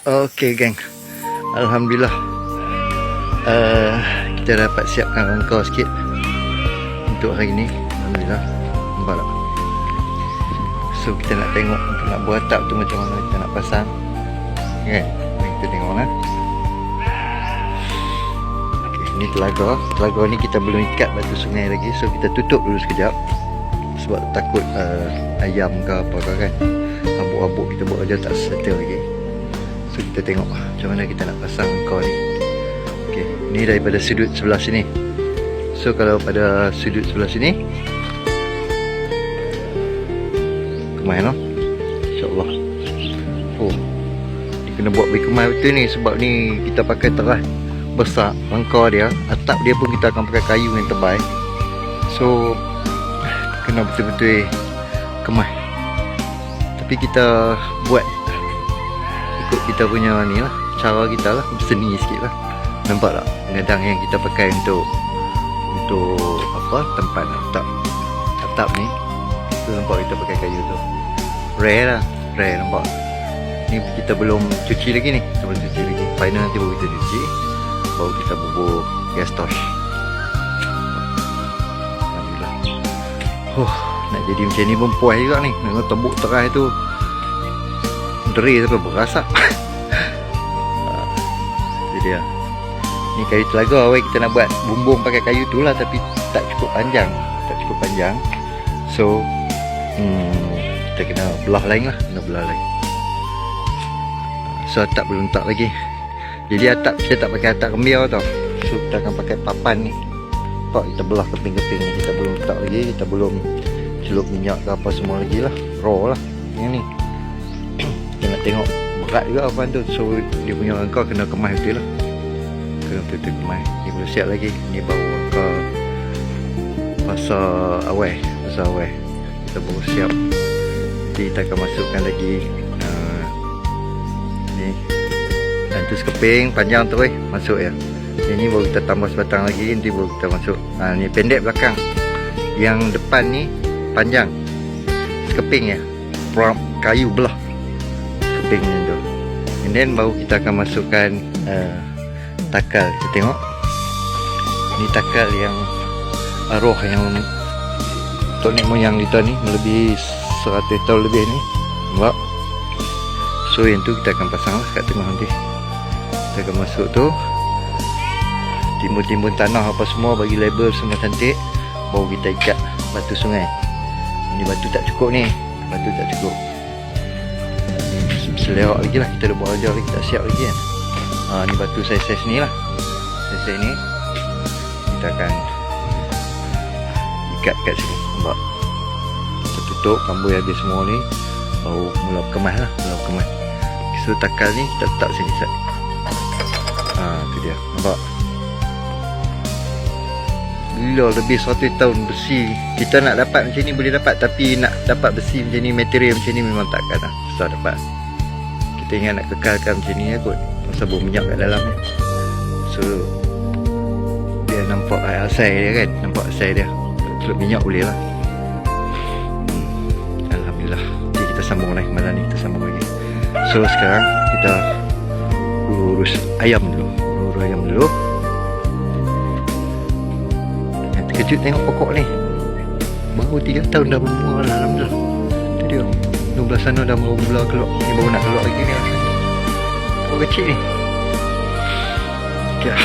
Okey geng, Alhamdulillah kita dapat siapkan rangkau sikit untuk hari ni. Alhamdulillah, nampak tak? So kita nak tengok untuk nak buat atap tu macam mana kita nak pasang kan? Kita tengok lah. Okay, ni telaga. Telaga ni kita belum ikat batu sungai lagi, so kita tutup dulu sekejap sebab takut ayam ke apa ke kan, habuk-habuk kita buat kerja tak settle lagi. So kita tengok macam mana kita nak pasang rangkau ni. Okay, ni daripada sudut sebelah sini. So kalau pada sudut sebelah sini kemai lah, InsyaAllah. Oh, dia kena buat lebih kemai betul ni, sebab ni kita pakai teras besar. Rangkau dia, atap dia pun kita akan pakai kayu yang tebal. So kena betul-betul kemai. Tapi kita buat ikut kita punya ni lah, cara kita lah, seni sikit lah. Nampak tak pengadang yang kita pakai untuk apa, tempat atap ni tu, nampak kita pakai kayu tu rare lah, rare nampak. Ni kita belum cuci lagi ni, kita belum cuci lagi, final nanti baru kita cuci, baru kita bubur gas torch. Alhamdulillah. Nak jadi macam ni pun puas juga ni, nak tembuk teras tu deri sampai berasap. Jadi lah, ni kayu telaga. Kita nak buat bumbung pakai kayu tu lah, tapi tak cukup panjang, so kita kena belah lain lah, so atap belum letak lagi. Jadi atap kita tak pakai atap kembiar tau, so kita akan pakai papan ni. Nampak kita belah keping-keping ni, kita belum letak lagi, kita belum celup minyak ke apa semua lagi lah, raw lah yang ni. Kita nak tengok berat juga papan tu, so dia punya rangkau kena kemas betul lah, kena betul-betul kemas. Ni belum siap lagi, ni baru rangkau pasar awal, kita baru siap. Nanti kita akan masukkan lagi ni lantus keping panjang tu masuk ya. Ini baru kita tambah sebatang lagi, nanti baru kita masuk. Ni pendek belakang, yang depan ni panjang sekeping ya, kayu belah keping tu. And then baru kita akan masukkan takal. Kita tengok ni takal yang arwah yang tok nek moyang kita ni lebih 100 tahun lebih ni, nampak. So yang tu kita akan pasang lah kat tengah nanti. Kita akan masuk tu, timbun-timbun tanah apa semua, bagi label semua cantik, baru kita ikat batu sungai. Ni batu tak cukup ni, batu tak cukup. Selerak lagi lah, kita dah buat kerja lagi, tak siap lagi kan. Ni batu saiz-saiz ni lah, saiz ni kita akan ikat kat sini, nampak. Kita tutup, kambui habis semua ni, baru mula kemas lah, So takal ni kita letak sini sat. Tu dia, nampak. Gila, lebih 100 tahun besi. Kita nak dapat macam ni boleh dapat, tapi nak dapat besi macam ni, material macam ni memang takkan lah, susah dapat. Kita ingat nak kekalkan macam ni kot, pasal bau minyak kat dalam ni. So dia nampak asai dia kan, nampak asai dia, celup minyak boleh lah. Alhamdulillah. Jadi kita sambung lagi malam ni, kita sambung lagi. So sekarang kita urus ayam dulu, Terkejut tengok pokok ni, baru 3 tahun dah berbuah lah. Alhamdulillah. Tu dia, 12 sana dah mula keluar. Ni baru nak keluar lagi ni lah, pokok kecil ni. Okay.